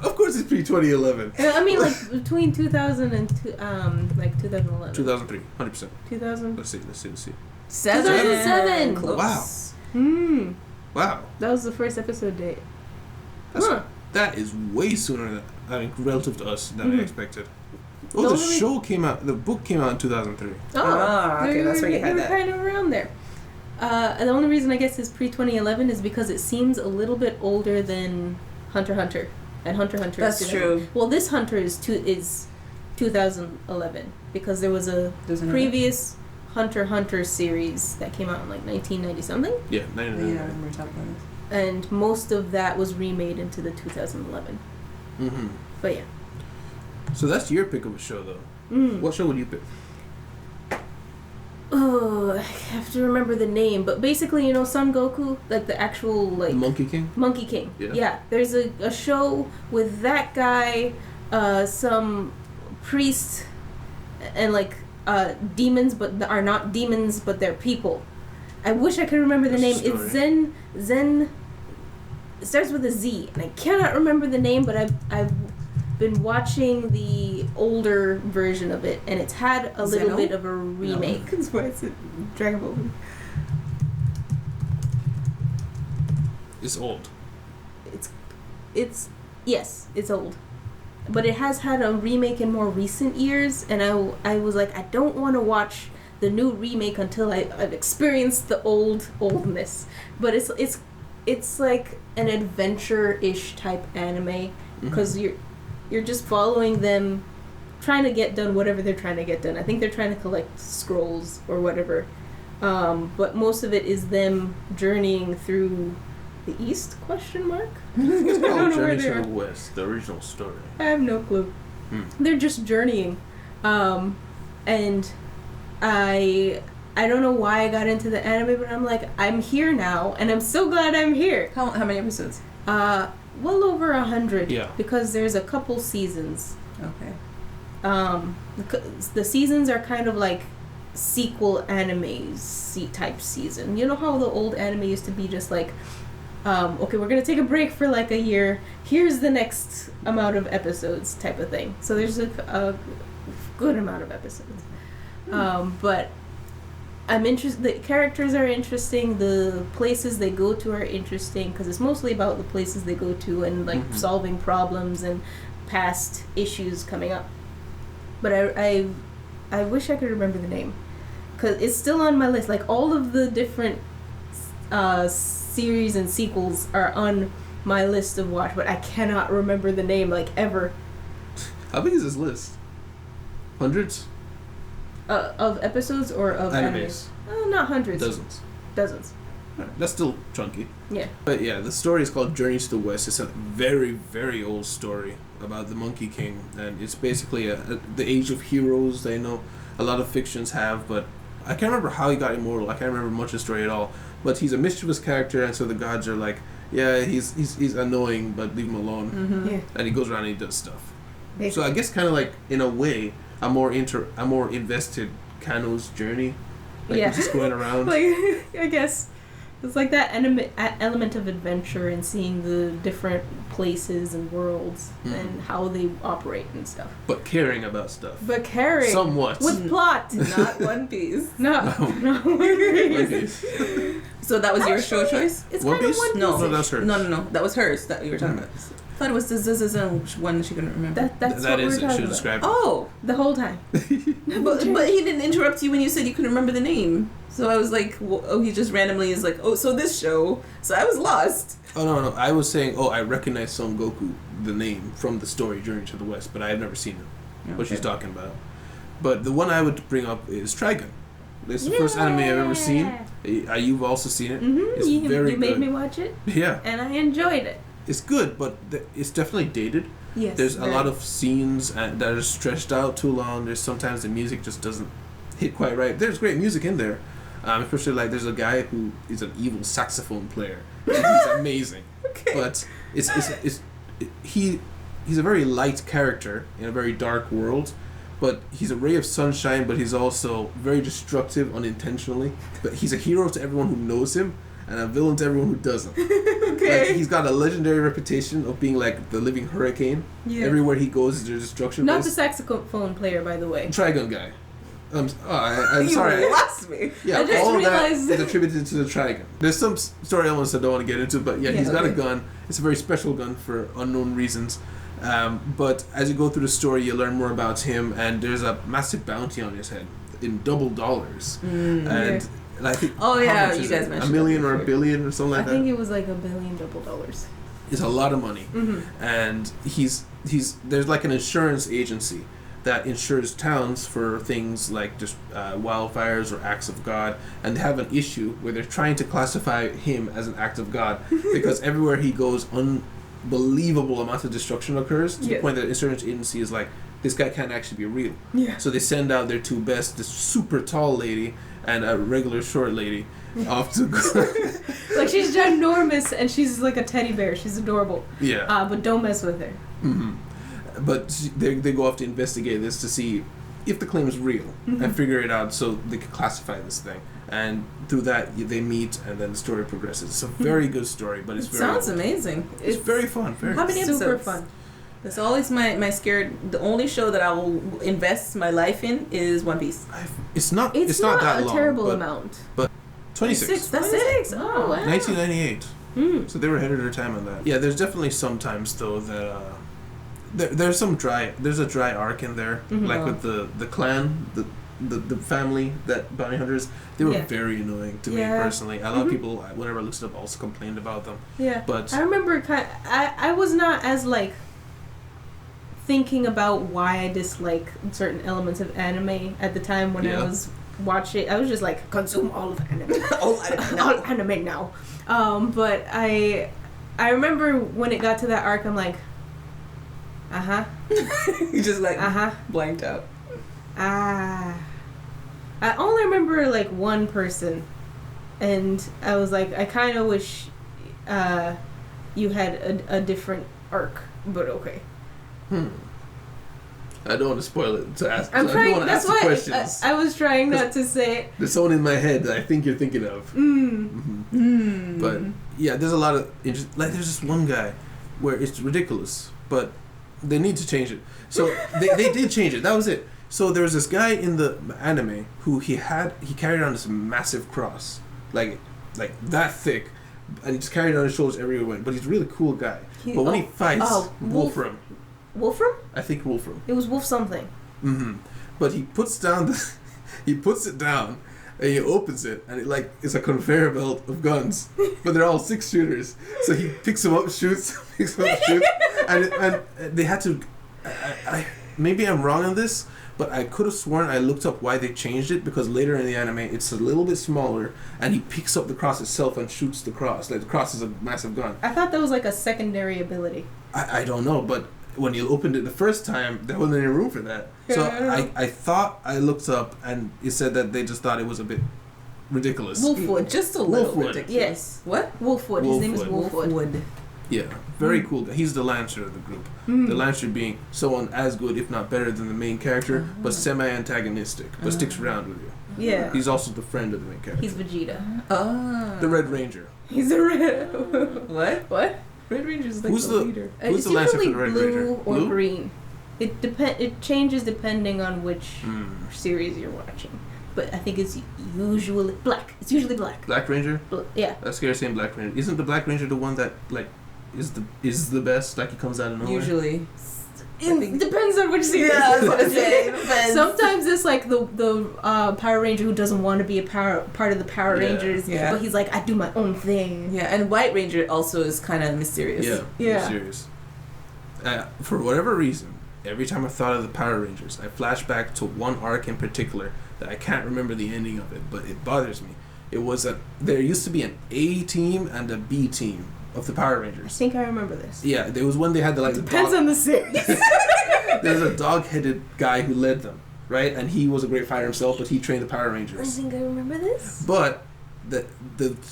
Of course, it's pre 2011. I mean, like between 2000 and 2011. 2003, 100%. 2000. Let's see. 2007. Close. Wow. That was the first episode date. That is way sooner than relative to us than I expected. Oh, No, the show came out. The book came out in 2003. Okay, that's where you had that. They were kind of around there. And the only reason I guess it's pre 2011 is because it seems a little bit older than Hunter x Hunter, and Hunter x Hunter. That's true. Well, this Hunter is 2011 because there was a previous Hunter x Hunter series that came out in like 1990 something. Yeah, 1999. Yeah, I remember talking about this. And most of that was remade into the 2011. Mm-hmm. But yeah. So that's your pick of a show, though. What show would you pick? Oh, I have to remember the name, but basically, you know, Son Goku, like the actual like Monkey King. Monkey King. Yeah. There's a show with that guy, some priests, and like demons, but are not demons, but they're people. I wish I could remember the name. Story. It's Zen. It starts with a Z, and I cannot remember the name, but I've been watching the older version of it, and it's had a little bit of a remake. That's why it's Dragon Ball. It's old. It's yes, it's old, but it has had a remake in more recent years, and I was like, I don't want to watch the new remake until I've experienced the oldness. But it's like an adventure-ish type anime because you're just following them trying to get done whatever they're trying to get done. I think they're trying to collect scrolls or whatever. But most of it is them journeying through the East, question mark? It's called Journey to the West, the original story. I have no clue. They're just journeying. And I don't know why I got into the anime, but I'm like, I'm here now, and I'm so glad I'm here. How many episodes? Well over 100. Yeah. Because there's a couple seasons. Okay. The seasons are kind of like sequel anime type season. You know how the old anime used to be just like, okay, we're gonna take a break for like a year. Here's the next amount of episodes type of thing. So there's a good amount of episodes. But I'm interested. The characters are interesting. The places they go to are interesting because it's mostly about the places they go to and like solving problems and past issues coming up. But I wish I could remember the name because it's still on my list. Like all of the different series and sequels are on my list of watch, but I cannot remember the name like ever. How big is this list? Hundreds? Of episodes or of animes? Oh, not hundreds. Dozens. That's still chunky. Yeah. But yeah, the story is called Journey to the West. It's a very, very old story about the Monkey King, and it's basically the age of heroes. They know a lot of fictions have, but I can't remember how he got immortal. I can't remember much of the story at all. But he's a mischievous character, and so the gods are like, yeah, he's annoying, but leave him alone. Yeah. And he goes around and he does stuff. Basically. So I guess kind of like in a way, I'm more invested Kano's journey. Like he's just going around. Like I guess it's like that element of adventure and seeing the different places and worlds and how they operate and stuff. But caring about stuff. But caring. Somewhat. With plot. Not One Piece. No. One Piece. So that was your show choice? It's One kind Piece? of One Piece. No, that's hers. No. That was hers that you were talking about. I thought it was the one she couldn't remember. That's that what is we're it. talking She about. described it. Oh. The whole time. But he didn't interrupt you when you said you couldn't remember the name. So I was like, he just randomly is like, so this show. So I was lost. Oh, no. I was saying, I recognize Son Goku, the name, from the story Journey to the West, but I have never seen it. Okay. What she's talking about. But the one I would bring up is Trigun. It's the first anime I've ever seen. You've also seen it. It's very good. You made me watch it. Yeah. And I enjoyed it. It's good, but it's definitely dated. Yes. There's a lot of scenes that are stretched out too long. There's sometimes the music just doesn't hit quite right. There's great music in there, Especially like there's a guy who is an evil saxophone player. And he's amazing. Okay. But he's a very light character in a very dark world. But he's a ray of sunshine, but he's also very destructive unintentionally. But he's a hero to everyone who knows him, and a villain to everyone who doesn't. Okay. Like, he's got a legendary reputation of being like the living hurricane. Yeah. Everywhere he goes, there's destruction. Not the saxophone player, by the way. Trigun guy. I'm You sorry. lost me. Yeah, I just all realized- that is attributed to the Trigun. There's some story elements I don't want to get into, but yeah, he's got a gun. It's a very special gun for unknown reasons. But as you go through the story, you learn more about him, and there's a massive bounty on his head in double dollars. And I think Oh, how yeah, much you is guys it? mentioned $1 million that or $1 before. billion or something like I that. think it was like $1 billion double dollars. It's a lot of money, and he's there's like an insurance agency that insures towns for things like just wildfires or acts of God, and they have an issue where they're trying to classify him as an act of God because everywhere he goes, unbelievable amount of destruction occurs to the point that the insurance agency is like, this guy can't actually be real. Yeah. So they send out their two best, this super tall lady and a regular short lady, off to go. Like, she's ginormous and she's like a teddy bear. She's adorable. Yeah. But don't mess with her. But they go off to investigate this to see if the claim is real and figure it out so they can classify this thing. And through that, they meet, and then the story progresses. It's a very good story, but it's very Sounds old. amazing. It's very fun. Very How many fun. Super episodes? fun. That's always my scared. The only show that I will invest my life in is One Piece. It's not. It's not not that a long. terrible but amount. 26. That's 26. it. Oh, wow. 1998. So they were ahead of their time on that. Yeah, there's definitely some times though that there's some there's a dry arc in there, like with the clan, the family that bounty hunters. They were very annoying to me personally. A lot of people, whenever I looked it up, also complained about them. Yeah. But I remember I was not as like thinking about why I dislike certain elements of anime at the time when I was watching. I was just like, consume all of anime. all anime now. But I remember when it got to that arc, I'm like, You just like blanked out. I only remember like one person, and I was like, I kind of wish you had a different arc, but okay. I don't want to spoil it to ask. I'm I trying. don't want to That's ask the why questions. I was trying not to say it. There's someone in my head that I think you're thinking of. But yeah, there's a lot of like there's this one guy where it's ridiculous, but they need to change it. So they did change it. That was it. So there was this guy in the anime who he carried on this massive cross, like that thick, and he just carried it on his shoulders everywhere he went. But he's a really cool guy. But when he fights Wolfram, I think Wolfram. It was Wolf something. But he puts down he puts it down, and he opens it, and it's a conveyor belt of guns, but they're all 6 shooters. So he picks them up, shoots, and they had to. I maybe I'm wrong on this, but I could have sworn I looked up why they changed it, because later in the anime it's a little bit smaller, and he picks up the cross itself and shoots the cross. Like the cross is a massive gun. I thought that was like a secondary ability. I don't know, but when you opened it the first time, there wasn't any room for that. So I thought I looked up, and it said that they just thought it was a bit ridiculous. Wolfwood, just a little Wolfwood. ridiculous. Yes. What? Wolfwood. His name is Wolfwood. Wolfwood. Yeah, very cool guy. He's the Lancer of the group. The Lancer being someone as good, if not better, than the main character, but semi-antagonistic, but sticks around with you. Yeah. He's also the friend of the main character. He's Vegeta. The Red Ranger. He's a red. What? Red Ranger's like Who's the the- leader. who's It's the Lancer for usually the Red blue Ranger? or Blue? green. It changes depending on which series you're watching. But I think it's usually black. It's usually black. Black Ranger? Yeah. That's scary saying Black Ranger. Isn't the Black Ranger the one that is the best? Like he comes out of nowhere. Usually. It depends on which series. Yeah, I was gonna say, it depends. Sometimes it's like the Power Ranger who doesn't want to be a part of the Power Rangers, but he's like, I do my own thing. Yeah, and White Ranger also is kind of mysterious. Yeah. Serious. For whatever reason, every time I thought of the Power Rangers, I flash back to one arc in particular that I can't remember the ending of it, but it bothers me. It was that there used to be an A team and a B team of the Power I Rangers. think I remember this. Yeah, there was one they had the Depends on the series. There's a dog-headed guy who led them, right? And he was a great fighter himself, but he trained the Power I Rangers. think I remember this. But the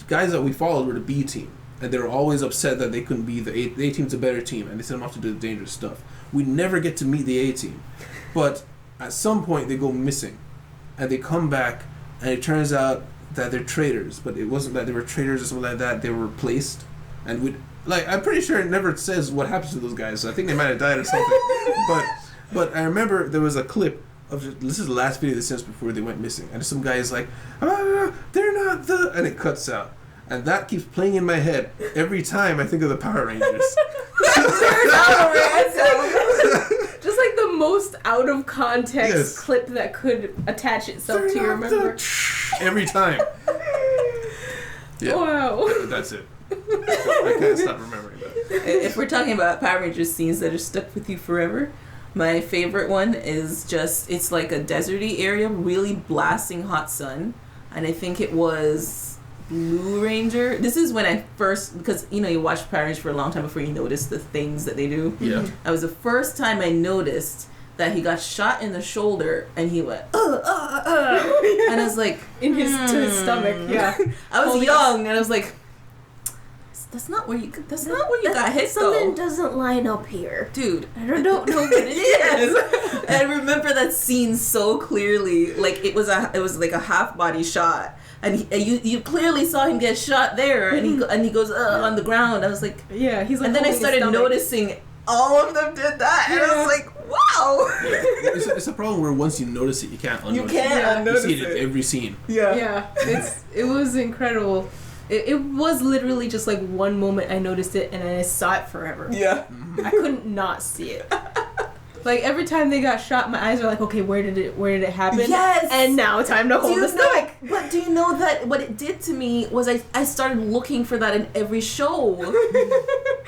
guys that we followed were the B team, and they were always upset that they couldn't be the A team's a better team, and they sent them off to do the dangerous stuff. We never get to meet the A team, but at some point they go missing, and they come back, and it turns out that they're traitors. But it wasn't that they were traitors or something like that. They were replaced, and I'm pretty sure it never says what happens to those guys. So I think they might have died or something. But I remember there was a clip. This is the last video they sent us before they went missing, and some guy is like, they're not the, and it cuts out, and that keeps playing in my head every time I think of the Power Rangers. Just like the most out of context clip that could attach itself to your memory. Every time. Yeah. Wow. That's it. I can't stop remembering that. If we're talking about Power Rangers scenes that are stuck with you forever, my favorite one is it's like a deserty area, really blasting hot sun, and I think it was Blue Ranger. This is when I first, because you watch Power Rangers for a long time before you notice the things that they do. Yeah. That was the first time I noticed that he got shot in the shoulder and he went, and I was like, to his stomach. Yeah. I was young and I was like, that's not where you got hit Something though. doesn't line up here. Dude, I don't know what it is. I remember that scene so clearly. Like it was like a half body shot, and you clearly saw him get shot there, and he goes on the ground. I was like, yeah, he's like, and then I started noticing all of them did that, and I was like, wow. It's a problem where once you notice it, you can't unnotice it. You can't unnotice You see it in every scene. Yeah, it was incredible. It was literally just like one moment I noticed it and I saw it forever. Yeah. I couldn't not see it. Like every time they got shot, my eyes were like, okay, where did it happen? Yes. And now time to hold the stomach. But do you know that what it did to me was I started looking for that in every show.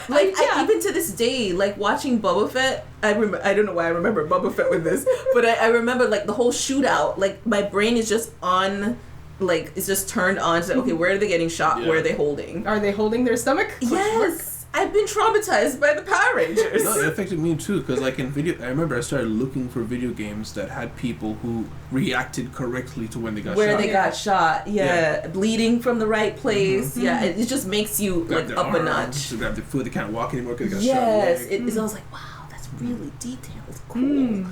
Like even to this day, like watching Boba Fett, I don't know why I remember Boba Fett with this, but I remember like the whole shootout. Like my brain is just on. Like it's just turned on to okay, where are they getting shot? Yeah. Where are they holding? Are they holding their stomach? Yes, I've been traumatized by the Power Rangers. No, it affected me too because like in video, I remember I started looking for video games that had people who reacted correctly to when they got shot. Where they got shot, yeah, bleeding from the right place, yeah. It just makes you grab like up a notch. To grab the food, they can't walk anymore because they got yes, shot. Yes, I was like, wow, that's really detailed. Cool.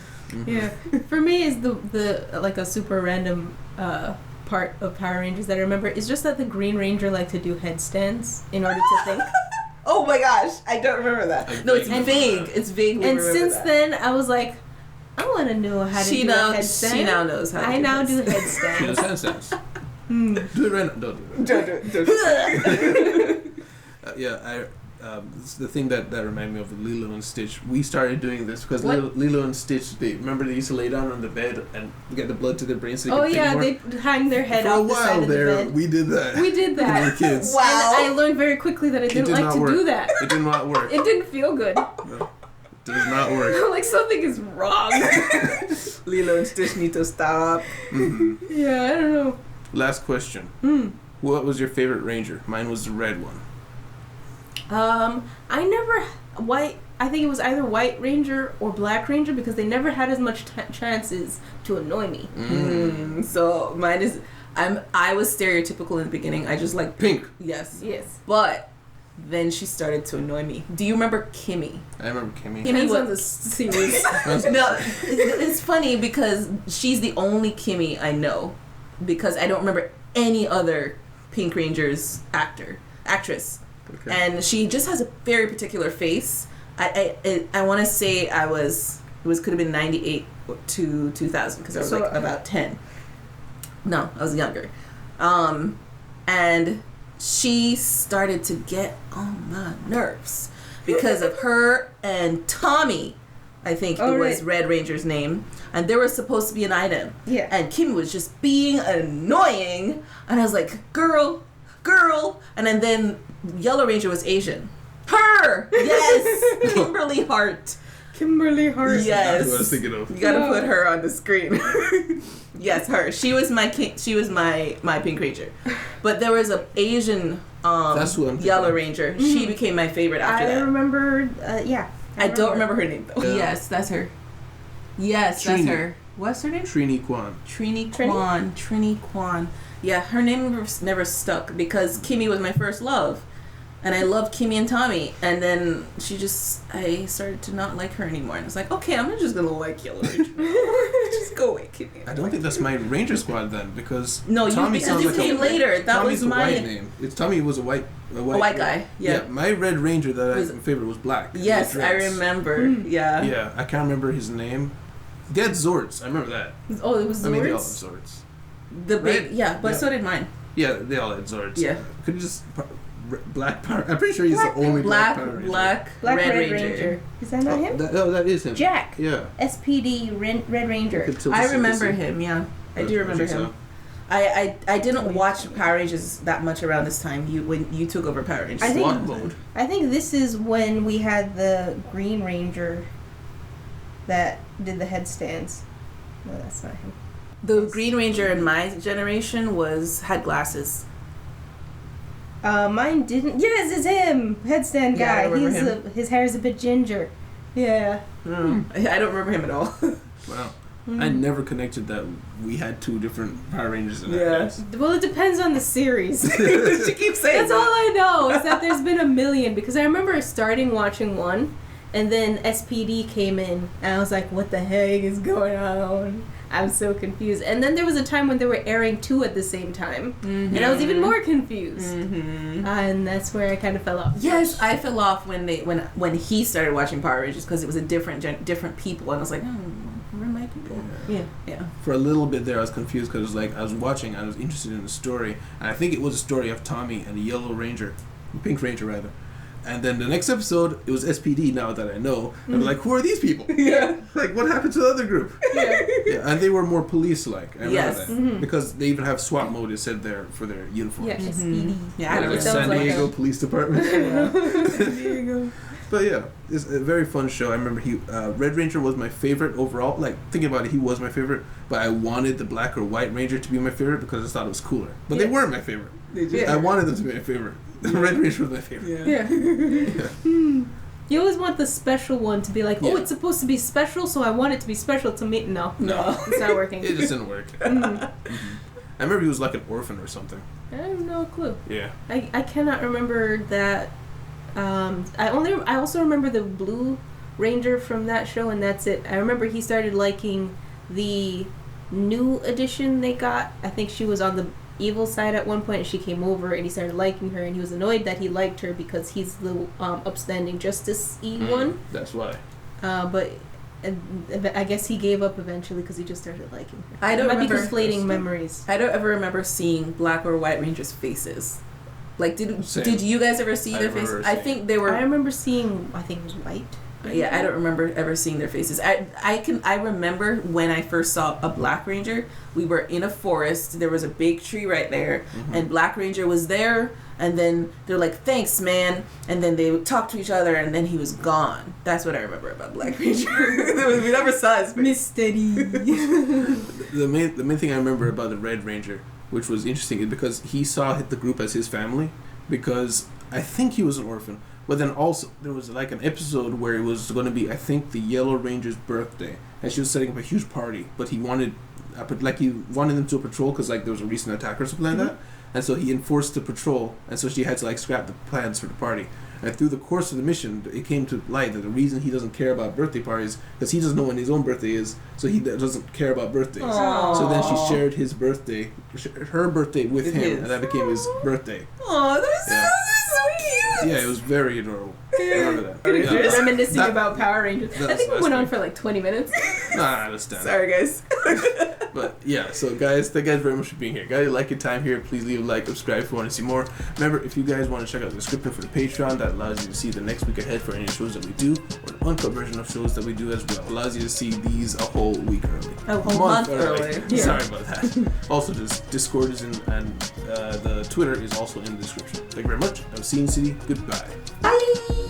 Yeah, for me is the like a super random. Part of Power Rangers that I remember is just that the Green Ranger liked to do headstands in order to think. Oh my gosh, I don't remember that. No, it's vague. It's vague. And since then, I was like, I want to know how to do a headstand. She now knows how to do I now do headstands. She does headstands. Do it right now. Don't do it. Yeah, it's the thing that reminded me of Lilo and Stitch. We started doing this because Lilo and Stitch, they used to lay down on the bed and get the blood to their brains. So they they hang their head off the side of the bed. We did that. We did that. When we were kids. Wow. And I learned very quickly that I didn't like to do that. It did not work. It didn't feel good. No, it does not work. Like something is wrong. Lilo and Stitch need to stop. Mm-hmm. Yeah, I don't know. Last question. What was your favorite Ranger? Mine was the red one. I think it was either White Ranger or Black Ranger because they never had as much chances to annoy me. So mine is, I was stereotypical in the beginning. I just like pink. Yes. But then she started to annoy me. Do you remember Kimmy? I remember Kimmy. Kimmy was on the series. No, it's funny because she's the only Kimmy I know because I don't remember any other Pink Ranger's actress. Okay. And she just has a very particular face. I want to say could have been 98 to 2000 because I was like about 10. No, I was younger. And she started to get on my nerves because of her and Tommy. I think it was Red Ranger's name. And there was supposed to be an item. Yeah. And Kim was just being annoying. And I was like, girl. And then Yellow Ranger was Asian. Her! Yes! Kimberly Hart. Yes. That's what I was thinking of. You gotta put her on the screen. Yes, her. She was my my Pink Ranger. But there was an Asian Yellow Ranger. She became my favorite after that. I remember, I don't remember her name though. Yeah. Yes, that's her. Yes, Trini. that's her. What's her name? Trini Kwan. Trini Kwan. Yeah, her name never stuck because Kimmy was my first love. And I loved Kimmy and Tommy. And then I started to not like her anymore. And I was like, okay, I'm just going to like Yellow Ranger. Just go away, Kimmy. I don't think that's my Ranger Squad then, because No, Tommy because you came later. That Tommy's was my a white name. Tommy was a white guy. Yeah. My Red Ranger that I favorite was black. Yes, I remember. Yeah. Yeah, I can't remember his name. They had Zords. I remember that. Oh, it was Zords? I mean, they all have Zords. The big, but so did mine. Yeah, they all had Zords. Yeah. Could you just Black Power? I'm pretty sure he's the only Black Power Ranger. Black Red Ranger. Is that not him? That is him. Jack. Yeah. SPD Red Ranger. I remember him. Yeah, I do remember him. So. I didn't watch Power Rangers that much around this time. When you took over Power Rangers. I think this is when we had the Green Ranger that did the headstands. No, that's not him. The Green Ranger in my generation had glasses. Mine didn't. Yes, it's him. Headstand guy. Yeah, his hair is a bit ginger. Yeah. I don't remember him at all. Wow. I never connected that we had two different Power Rangers in that case. Well, it depends on the series. She keeps saying That's all I know is that there's been a million, because I remember starting watching one, and then SPD came in, and I was like, what the heck is going on? I'm so confused. And then there was a time when they were airing two at the same time, and I was even more confused. And that's where I kind of fell off. Yes, I fell off when he started watching Power Rangers, because it was a different people, and I was like, where are my people? Yeah. For a little bit there, I was confused because I was watching, I was interested in the story, and I think it was a story of Tommy and the Yellow Ranger, Pink Ranger rather. And then the next episode, it was SPD. Now that I know, I'm like, who are these people? Yeah. Like, what happened to the other group? Yeah. And they were more police-like. I remember that because they even have SWAT mode. It said there for their uniforms. Yeah, SPD. Yeah, I like San Diego Police Department. San Diego. But yeah, it's a very fun show. I remember Red Ranger was my favorite overall. Like, thinking about it, he was my favorite. But I wanted the Black or White Ranger to be my favorite because I thought it was cooler. But they weren't my favorite. I wanted them to be my favorite. The Red Ranger was my favorite. You always want the special one to be like, it's supposed to be special, so I want it to be special to me. No, it's not working. It just didn't work. I remember he was like an orphan or something. I have no clue. Yeah. I cannot remember that. I also remember the Blue Ranger from that show, and that's it. I remember he started liking the new edition they got. I think she was on the evil side at one point, and she came over, and he started liking her, and he was annoyed that he liked her because he's the upstanding justice-y one. That's why. But I guess he gave up eventually because he just started liking her. I don't remember conflating memories. I don't ever remember seeing Black or White Rangers' faces. Like, did you guys ever see their faces? I think they were. I remember seeing. I think it was white. Yeah, I don't remember ever seeing their faces. I remember when I first saw a Black Ranger. We were in a forest. There was a big tree right there, and Black Ranger was there. And then they're like, "Thanks, man." And then they would talk to each other, and then he was gone. That's what I remember about Black Ranger. We never saw his face. Mystery. The main thing I remember about the Red Ranger, which was interesting, is because he saw the group as his family, because I think he was an orphan. But then also, there was like an episode where it was going to be, I think, the Yellow Ranger's birthday. And she was setting up a huge party. But he wanted them to patrol because like there was a recent attack or something like that. And so he enforced the patrol. And so she had to like scrap the plans for the party. And through the course of the mission, it came to light that the reason he doesn't care about birthday parties because he doesn't know when his own birthday is, so he doesn't care about birthdays. Aww. So then she shared her birthday with him, and that became his birthday. Oh, that was so cute. Yeah, it was very adorable. I remember that. Reminiscing about Power Rangers. I think we went on for like 20 minutes. Nah, I understand. Sorry, guys. But yeah, so guys, thank you guys very much for being here. Guys, like your time here, please leave a like, subscribe if you want to see more. Remember, if you guys want to check out the description for the Patreon, that allows you to see the next week ahead for any shows that we do, or the uncut version of shows that we do as well. Allows you to see these a whole week early. A whole month early. Yeah. Sorry about that. Also, Discord is in, and the Twitter is also in the description. Thank you very much. I'm seeing City. Goodbye. Bye.